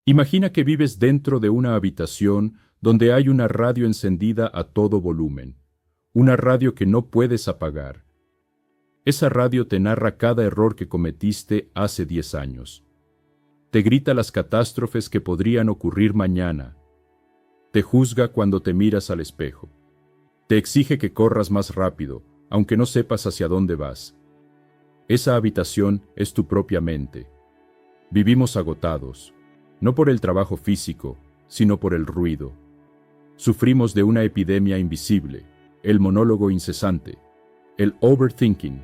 Imagina que vives dentro de una habitación donde hay una radio encendida a todo volumen, una radio que no puedes apagar. Esa radio te narra cada error que cometiste hace 10 años. Te grita las catástrofes que podrían ocurrir mañana. Te juzga cuando te miras al espejo. Te exige que corras más rápido, aunque no sepas hacia dónde vas. Esa habitación es tu propia mente. Vivimos agotados, no por el trabajo físico, sino por el ruido. Sufrimos de una epidemia invisible, el monólogo incesante, el overthinking,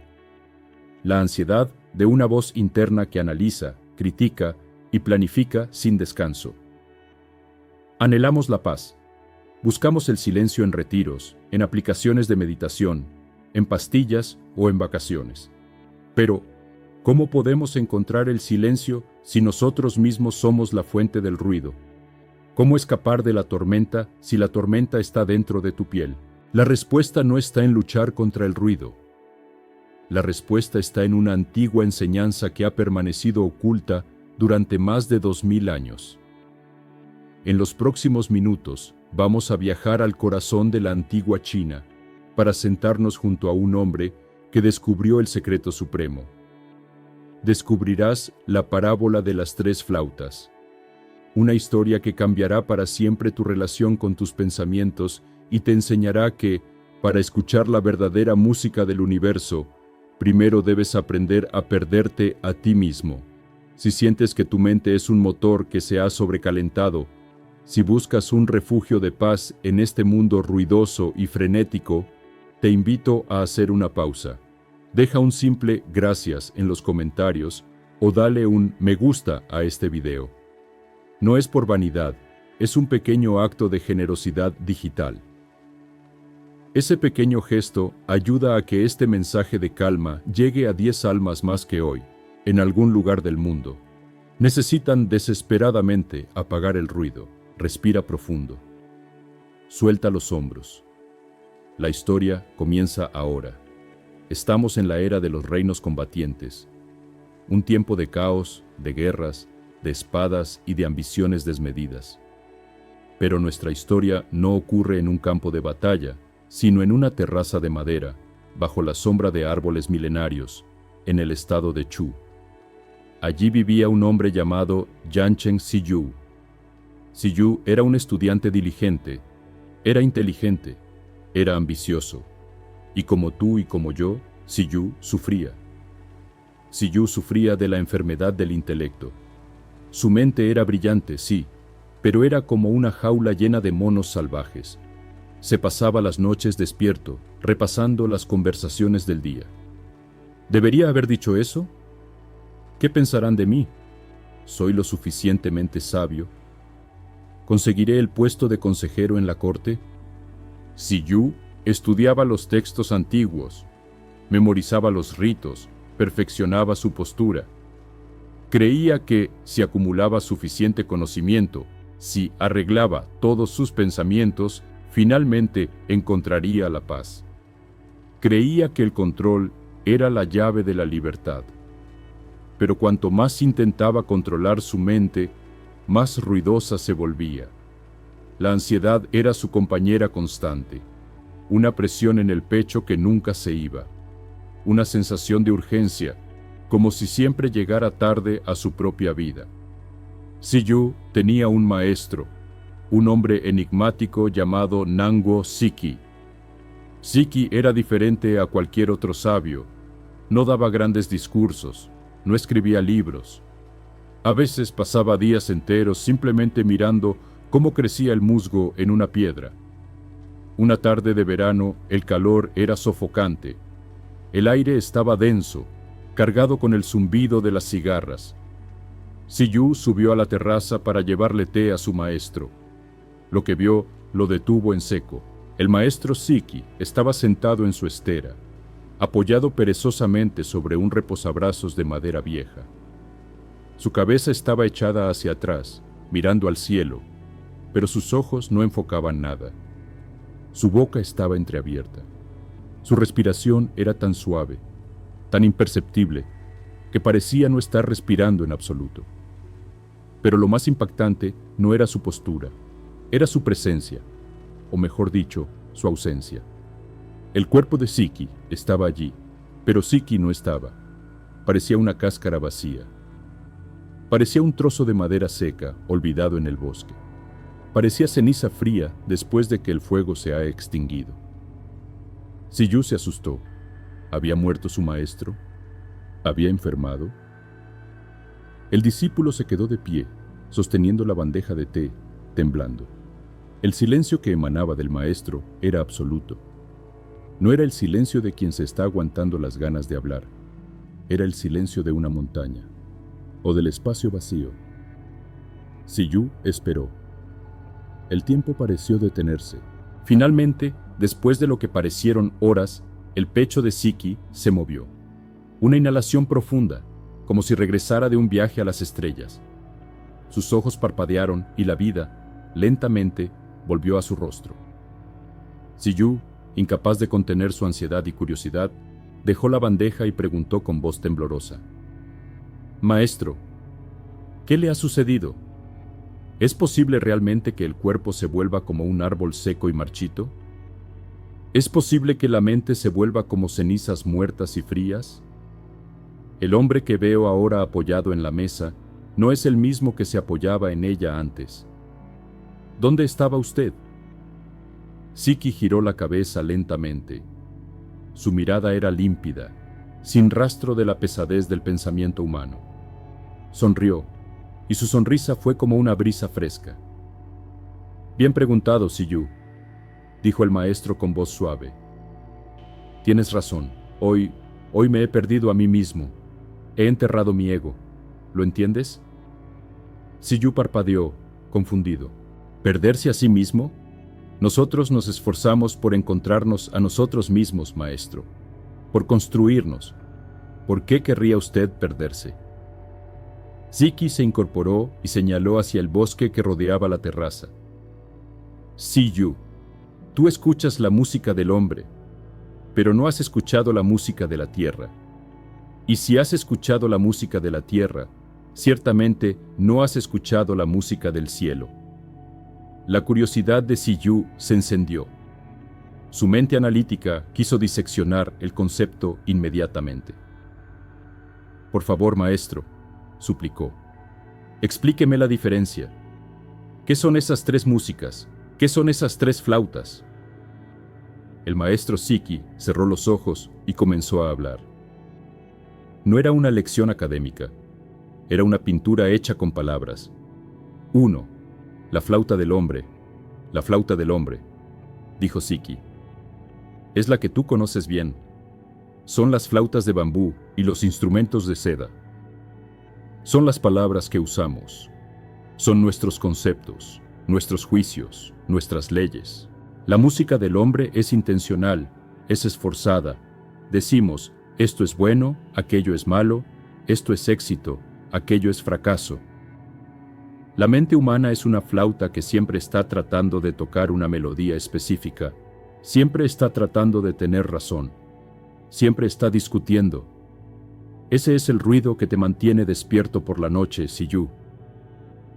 la ansiedad de una voz interna que analiza, critica y planifica sin descanso. Anhelamos la paz. Buscamos el silencio en retiros, en aplicaciones de meditación, en pastillas o en vacaciones. Pero, ¿cómo podemos encontrar el silencio si nosotros mismos somos la fuente del ruido? ¿Cómo escapar de la tormenta si la tormenta está dentro de tu piel? La respuesta no está en luchar contra el ruido. La respuesta está en una antigua enseñanza que ha permanecido oculta durante más de 2000 años. En los próximos minutos vamos a viajar al corazón de la antigua China para sentarnos junto a un hombre que descubrió el secreto supremo. Descubrirás la parábola de las 3 flautas, una historia que cambiará para siempre tu relación con tus pensamientos y te enseñará que, para escuchar la verdadera música del universo, primero debes aprender a perderte a ti mismo. Si sientes que tu mente es un motor que se ha sobrecalentado, si buscas un refugio de paz en este mundo ruidoso y frenético, te invito a hacer una pausa. Deja un simple gracias en los comentarios o dale un me gusta a este video. No es por vanidad, es un pequeño acto de generosidad digital. Ese pequeño gesto ayuda a que este mensaje de calma llegue a 10 almas más que hoy, en algún lugar del mundo. Necesitan desesperadamente apagar el ruido. Respira profundo. Suelta los hombros. La historia comienza ahora. Estamos en la era de los reinos combatientes. Un tiempo de caos, de guerras, de espadas y de ambiciones desmedidas. Pero nuestra historia no ocurre en un campo de batalla, sino en una terraza de madera, bajo la sombra de árboles milenarios, en el estado de Chu. Allí vivía un hombre llamado Yanchen Ziyu. Ziyu era un estudiante diligente, era inteligente, era ambicioso, y como tú y como yo, Ziyu sufría. Ziyu sufría de la enfermedad del intelecto. Su mente era brillante, sí, pero era como una jaula llena de monos salvajes. Se pasaba las noches despierto, repasando las conversaciones del día. ¿Debería haber dicho eso? ¿Qué pensarán de mí? ¿Soy lo suficientemente sabio? ¿Conseguiré el puesto de consejero en la corte? Ziyu estudiaba los textos antiguos, memorizaba los ritos, perfeccionaba su postura. Creía que, si acumulaba suficiente conocimiento, si arreglaba todos sus pensamientos, finalmente encontraría la paz. Creía que el control era la llave de la libertad. Pero cuanto más intentaba controlar su mente, más ruidosa se volvía. La ansiedad era su compañera constante, una presión en el pecho que nunca se iba, una sensación de urgencia, como si siempre llegara tarde a su propia vida. Ziyu tenía un maestro, un hombre enigmático llamado Nanguo Siki. Siki era diferente a cualquier otro sabio, no daba grandes discursos, no escribía libros. A veces pasaba días enteros simplemente mirando cómo crecía el musgo en una piedra. Una tarde de verano, el calor era sofocante. El aire estaba denso, cargado con el zumbido de las cigarras. Ziyu subió a la terraza para llevarle té a su maestro. Lo que vio lo detuvo en seco. El maestro Siki estaba sentado en su estera, apoyado perezosamente sobre un reposabrazos de madera vieja. Su cabeza estaba echada hacia atrás, mirando al cielo, pero sus ojos no enfocaban nada. Su boca estaba entreabierta. Su respiración era tan suave, tan imperceptible, que parecía no estar respirando en absoluto. Pero lo más impactante no era su postura, era su presencia, o mejor dicho, su ausencia. El cuerpo de Siki estaba allí, pero Siki no estaba. Parecía una cáscara vacía. Parecía un trozo de madera seca, olvidado en el bosque. Parecía ceniza fría después de que el fuego se ha extinguido. Siyu se asustó. ¿Había muerto su maestro? ¿Había enfermado? El discípulo se quedó de pie, sosteniendo la bandeja de té, temblando. El silencio que emanaba del maestro era absoluto. No era el silencio de quien se está aguantando las ganas de hablar. Era el silencio de una montaña, o del espacio vacío. Siyu esperó. El tiempo pareció detenerse. Finalmente, después de lo que parecieron horas, el pecho de Siki se movió. Una inhalación profunda, como si regresara de un viaje a las estrellas. Sus ojos parpadearon y la vida, lentamente, volvió a su rostro. Siyu, incapaz de contener su ansiedad y curiosidad, dejó la bandeja y preguntó con voz temblorosa: «Maestro, ¿qué le ha sucedido? ¿Es posible realmente que el cuerpo se vuelva como un árbol seco y marchito? ¿Es posible que la mente se vuelva como cenizas muertas y frías? El hombre que veo ahora apoyado en la mesa no es el mismo que se apoyaba en ella antes. ¿Dónde estaba usted?». Siki giró la cabeza lentamente. Su mirada era límpida, sin rastro de la pesadez del pensamiento humano. Sonrió, y su sonrisa fue como una brisa fresca. «Bien preguntado, Siyu», dijo el maestro con voz suave. «Tienes razón, hoy me he perdido a mí mismo. He enterrado mi ego. ¿Lo entiendes?». Siyu parpadeó, confundido. ¿Perderse a sí mismo? Nosotros nos esforzamos por encontrarnos a nosotros mismos, maestro. Por construirnos. ¿Por qué querría usted perderse? Siki se incorporó y señaló hacia el bosque que rodeaba la terraza. «Siyu, tú escuchas la música del hombre, pero no has escuchado la música de la tierra. Y si has escuchado la música de la tierra, ciertamente no has escuchado la música del cielo». La curiosidad de Siyu se encendió. Su mente analítica quiso diseccionar el concepto inmediatamente. «Por favor, maestro», suplicó, «explíqueme la diferencia. ¿Qué son esas tres músicas? ¿Qué son esas tres flautas?». El maestro Siki cerró los ojos y comenzó a hablar. No era una lección académica, era una pintura hecha con palabras. 1. La flauta del hombre, dijo Siki. Es la que tú conoces bien. Son las flautas de bambú y los instrumentos de seda. Son las palabras que usamos. Son nuestros conceptos, nuestros juicios, nuestras leyes. La música del hombre es intencional, es esforzada. Decimos, esto es bueno, aquello es malo, esto es éxito, aquello es fracaso. La mente humana es una flauta que siempre está tratando de tocar una melodía específica, siempre está tratando de tener razón, siempre está discutiendo. Ese es el ruido que te mantiene despierto por la noche, Siyu.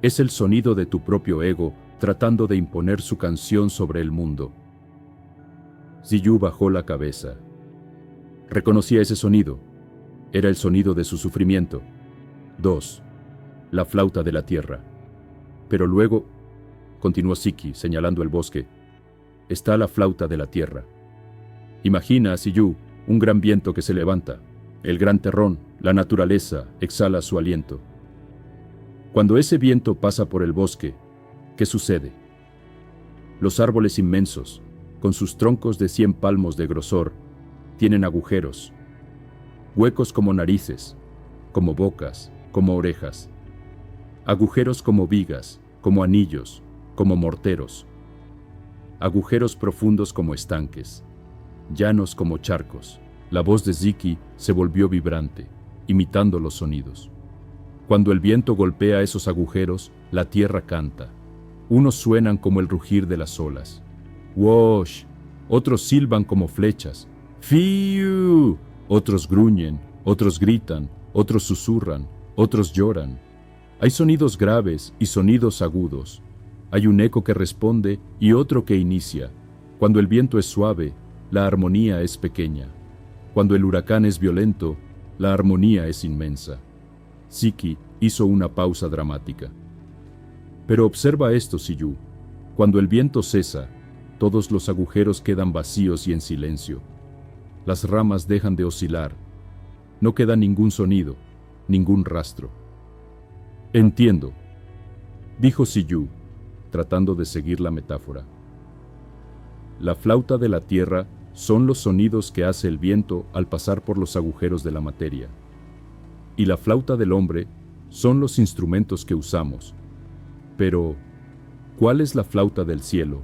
Es el sonido de tu propio ego tratando de imponer su canción sobre el mundo. Siyu bajó la cabeza. Reconocía ese sonido. Era el sonido de su sufrimiento. 2. La flauta de la tierra. Pero luego, continuó Siki señalando el bosque, está la flauta de la tierra. Imagina, Siyu, un gran viento que se levanta. El gran terrón, la naturaleza, exhala su aliento. Cuando ese viento pasa por el bosque, ¿qué sucede? Los árboles inmensos, con sus troncos de 100 palmos de grosor, tienen agujeros, huecos como narices, como bocas, como orejas, agujeros como vigas, como anillos, como morteros, agujeros profundos como estanques, llanos como charcos. La voz de Siki se volvió vibrante, imitando los sonidos. Cuando el viento golpea esos agujeros, la tierra canta. Unos suenan como el rugir de las olas. ¡Wosh! Otros silban como flechas. ¡Fiu! Otros gruñen, otros gritan, otros susurran, otros lloran. Hay sonidos graves y sonidos agudos. Hay un eco que responde y otro que inicia. Cuando el viento es suave, la armonía es pequeña. Cuando el huracán es violento, la armonía es inmensa. Siki hizo una pausa dramática. Pero observa esto, Siyu. Cuando el viento cesa, todos los agujeros quedan vacíos y en silencio. Las ramas dejan de oscilar. No queda ningún sonido, ningún rastro. Entiendo, dijo Siyu, tratando de seguir la metáfora. La flauta de la tierra son los sonidos que hace el viento al pasar por los agujeros de la materia. Y la flauta del hombre son los instrumentos que usamos. Pero, ¿cuál es la flauta del cielo?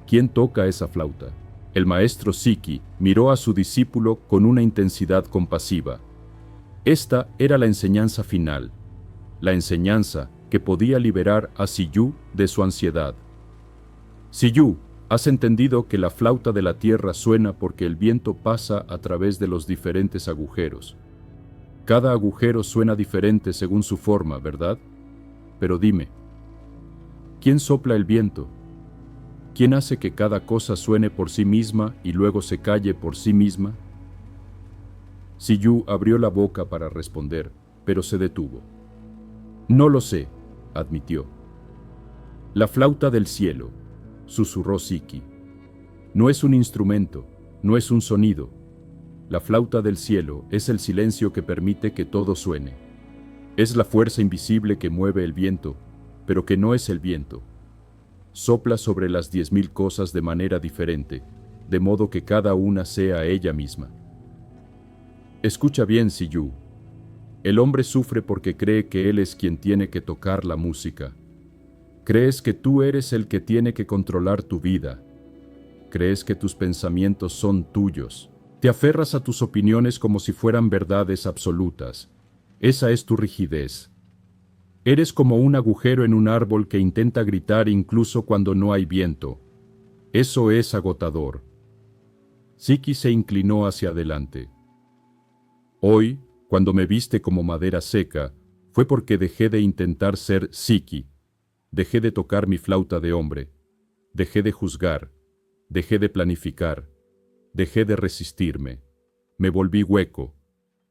¿Quién toca esa flauta? El maestro Siki miró a su discípulo con una intensidad compasiva. Esta era la enseñanza final, la enseñanza que podía liberar a Siyu de su ansiedad. Siyu, has entendido que la flauta de la tierra suena porque el viento pasa a través de los diferentes agujeros. Cada agujero suena diferente según su forma, ¿verdad? Pero dime, ¿quién sopla el viento? ¿Quién hace que cada cosa suene por sí misma y luego se calle por sí misma? Siyu abrió la boca para responder, pero se detuvo. No lo sé, admitió. La flauta del cielo, susurró Siki. No es un instrumento, no es un sonido. La flauta del cielo es el silencio que permite que todo suene. Es la fuerza invisible que mueve el viento, pero que no es el viento. Sopla sobre las 10.000 cosas de manera diferente, de modo que cada una sea ella misma. Escucha bien, Siyu. El hombre sufre porque cree que él es quien tiene que tocar la música. Crees que tú eres el que tiene que controlar tu vida. Crees que tus pensamientos son tuyos. Te aferras a tus opiniones como si fueran verdades absolutas. Esa es tu rigidez. Eres como un agujero en un árbol que intenta gritar incluso cuando no hay viento. Eso es agotador. Siki se inclinó hacia adelante. Hoy, cuando me viste como madera seca, fue porque dejé de intentar ser Siki. Dejé de tocar mi flauta de hombre. Dejé de juzgar. Dejé de planificar. Dejé de resistirme. Me volví hueco.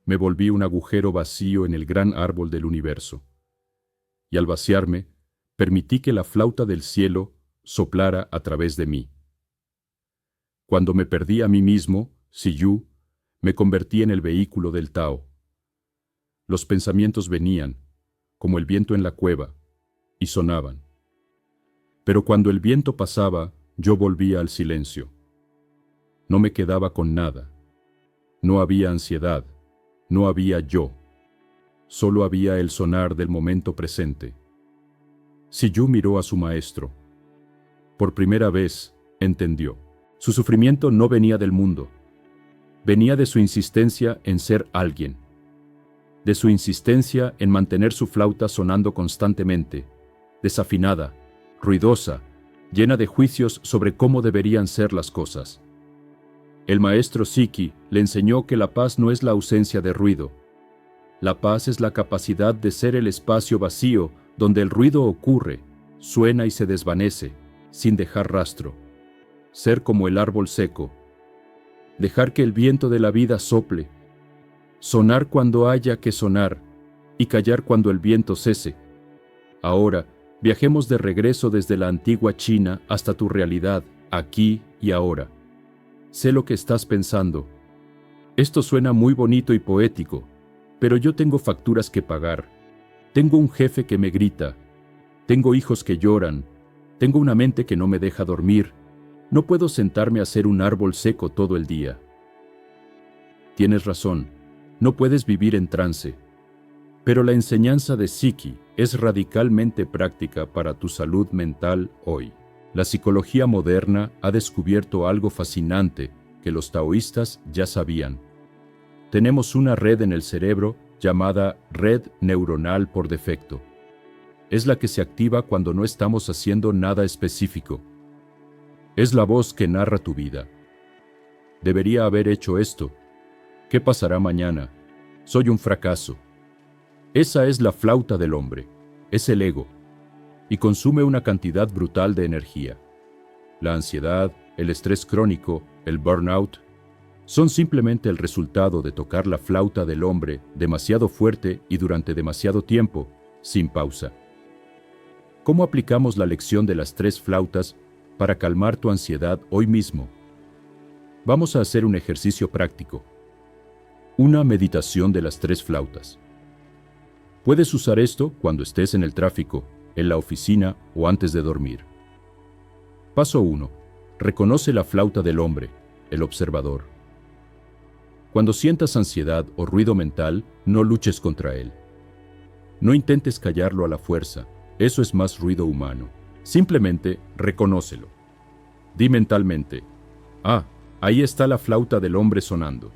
Me volví un agujero vacío en el gran árbol del universo. Y al vaciarme, permití que la flauta del cielo soplara a través de mí. Cuando me perdí a mí mismo, Siyu, me convertí en el vehículo del Tao. Los pensamientos venían, como el viento en la cueva, y sonaban. Pero cuando el viento pasaba, yo volvía al silencio. No me quedaba con nada. No había ansiedad, no había yo. Solo había el sonar del momento presente. Siyu miró a su maestro. Por primera vez, entendió. Su sufrimiento no venía del mundo. Venía de su insistencia en ser alguien. De su insistencia en mantener su flauta sonando constantemente, desafinada, ruidosa, llena de juicios sobre cómo deberían ser las cosas. El maestro Siki le enseñó que la paz no es la ausencia de ruido. La paz es la capacidad de ser el espacio vacío donde el ruido ocurre, suena y se desvanece, sin dejar rastro. Ser como el árbol seco. Dejar que el viento de la vida sople. Sonar cuando haya que sonar y callar cuando el viento cese. Ahora, viajemos de regreso desde la antigua China hasta tu realidad, aquí y ahora. Sé lo que estás pensando. Esto suena muy bonito y poético, pero yo tengo facturas que pagar. Tengo un jefe que me grita. Tengo hijos que lloran. Tengo una mente que no me deja dormir. No puedo sentarme a ser un árbol seco todo el día. Tienes razón, no puedes vivir en trance. Pero la enseñanza de Siki es radicalmente práctica para tu salud mental hoy. La psicología moderna ha descubierto algo fascinante que los taoístas ya sabían. Tenemos una red en el cerebro llamada red neuronal por defecto. Es la que se activa cuando no estamos haciendo nada específico. Es la voz que narra tu vida. Debería haber hecho esto. ¿Qué pasará mañana? Soy un fracaso. Esa es la flauta del hombre, es el ego, y consume una cantidad brutal de energía. La ansiedad, el estrés crónico, el burnout, son simplemente el resultado de tocar la flauta del hombre demasiado fuerte y durante demasiado tiempo, sin pausa. ¿Cómo aplicamos la lección de las 3 flautas para calmar tu ansiedad hoy mismo? Vamos a hacer un ejercicio práctico. Una meditación de las 3 flautas. Puedes usar esto cuando estés en el tráfico, en la oficina o antes de dormir. Paso 1. Reconoce la flauta del hombre, el observador. Cuando sientas ansiedad o ruido mental, no luches contra él. No intentes callarlo a la fuerza, eso es más ruido humano. Simplemente reconócelo. Di mentalmente, ahí está la flauta del hombre sonando.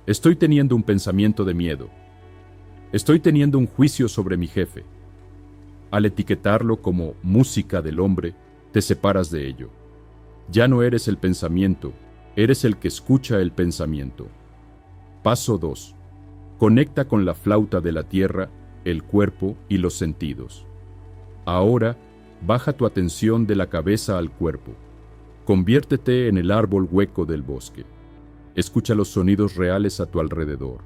Estoy teniendo un pensamiento de miedo. Estoy teniendo un juicio sobre mi jefe. Al etiquetarlo como música del hombre, te separas de ello. Ya no eres el pensamiento, eres el que escucha el pensamiento. Paso 2. Conecta con la flauta de la tierra, el cuerpo y los sentidos. Ahora, baja tu atención de la cabeza al cuerpo. Conviértete en el árbol hueco del bosque. Escucha los sonidos reales a tu alrededor.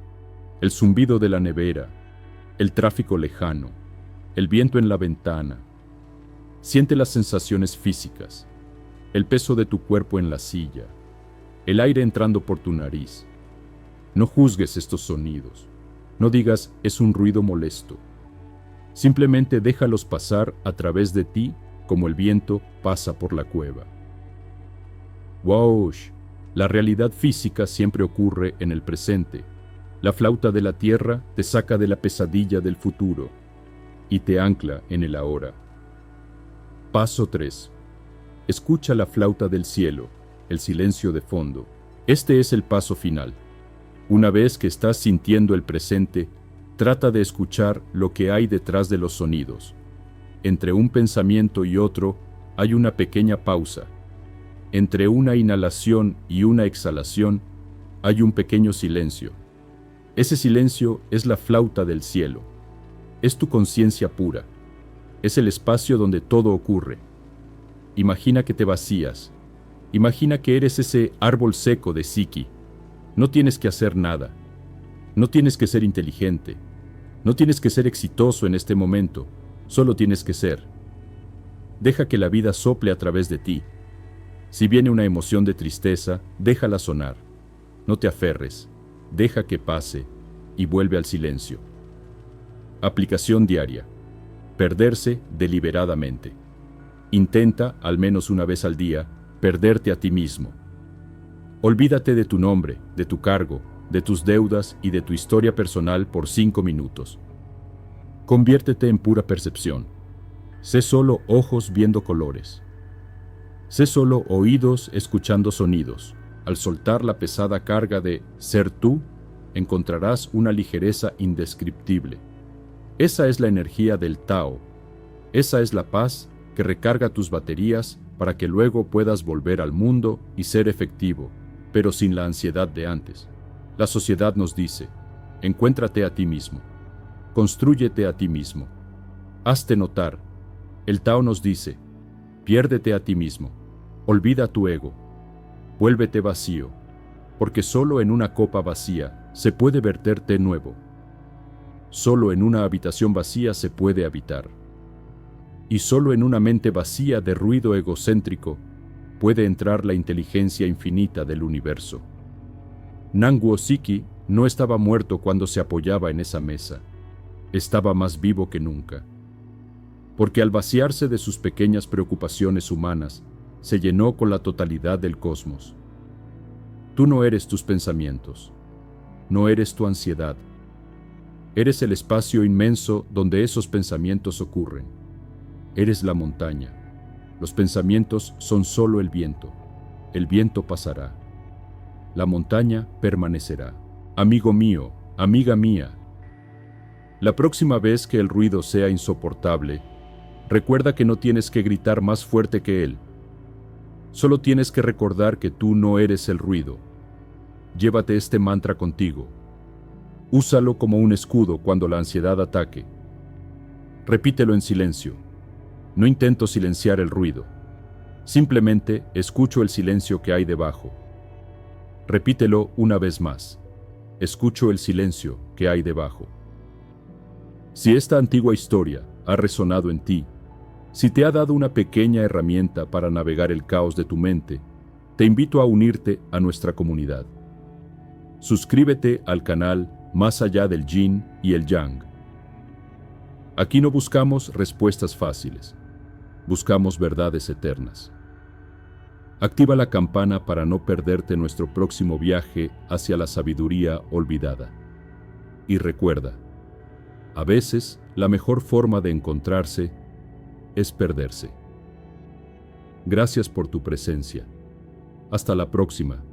El zumbido de la nevera, el tráfico lejano, el viento en la ventana. Siente las sensaciones físicas, el peso de tu cuerpo en la silla, el aire entrando por tu nariz. No juzgues estos sonidos. No digas, es un ruido molesto. Simplemente déjalos pasar a través de ti como el viento pasa por la cueva. ¡Waush! La realidad física siempre ocurre en el presente. La flauta de la tierra te saca de la pesadilla del futuro y te ancla en el ahora. Paso 3. Escucha la flauta del cielo, el silencio de fondo. Este es el paso final. Una vez que estás sintiendo el presente, trata de escuchar lo que hay detrás de los sonidos. Entre un pensamiento y otro hay una pequeña pausa. Entre una inhalación y una exhalación hay un pequeño silencio. Ese silencio es la flauta del cielo. Es tu conciencia pura. Es el espacio donde todo ocurre. Imagina que te vacías. Imagina que eres ese árbol seco de Siki. No tienes que hacer nada. No tienes que ser inteligente. No tienes que ser exitoso en este momento. Solo tienes que ser. Deja que la vida sople a través de ti. Si viene una emoción de tristeza, déjala sonar. No te aferres. Deja que pase y vuelve al silencio. Aplicación diaria. Perderse deliberadamente. Intenta, al menos una vez al día, perderte a ti mismo. Olvídate de tu nombre, de tu cargo, de tus deudas y de tu historia personal por 5 minutos. Conviértete en pura percepción. Sé solo ojos viendo colores. Sé solo oídos escuchando sonidos. Al soltar la pesada carga de ser tú, encontrarás una ligereza indescriptible. Esa es la energía del Tao. Esa es la paz que recarga tus baterías para que luego puedas volver al mundo y ser efectivo, pero sin la ansiedad de antes. La sociedad nos dice, encuéntrate a ti mismo, constrúyete a ti mismo, hazte notar. El Tao nos dice, piérdete a ti mismo, olvida tu ego, vuélvete vacío, porque solo en una copa vacía se puede verter té nuevo. Solo en una habitación vacía se puede habitar. Y solo en una mente vacía de ruido egocéntrico puede entrar la inteligencia infinita del universo. Nanguo Siki no estaba muerto cuando se apoyaba en esa mesa. Estaba más vivo que nunca. Porque al vaciarse de sus pequeñas preocupaciones humanas, se llenó con la totalidad del cosmos. Tú no eres tus pensamientos. No eres tu ansiedad. Eres el espacio inmenso donde esos pensamientos ocurren. Eres la montaña. Los pensamientos son solo el viento. El viento pasará. La montaña permanecerá. Amigo mío, amiga mía. La próxima vez que el ruido sea insoportable, recuerda que no tienes que gritar más fuerte que él. Solo tienes que recordar que tú no eres el ruido. Llévate este mantra contigo. Úsalo como un escudo cuando la ansiedad ataque. Repítelo en silencio. No intento silenciar el ruido. Simplemente escucho el silencio que hay debajo. Repítelo una vez más. Escucho el silencio que hay debajo. Si esta antigua historia ha resonado en ti, si te ha dado una pequeña herramienta para navegar el caos de tu mente, te invito a unirte a nuestra comunidad. Suscríbete al canal Más allá del Yin y el Yang. Aquí no buscamos respuestas fáciles, buscamos verdades eternas. Activa la campana para no perderte nuestro próximo viaje hacia la sabiduría olvidada. Y recuerda, a veces la mejor forma de encontrarse es perderse. Gracias por tu presencia. Hasta la próxima.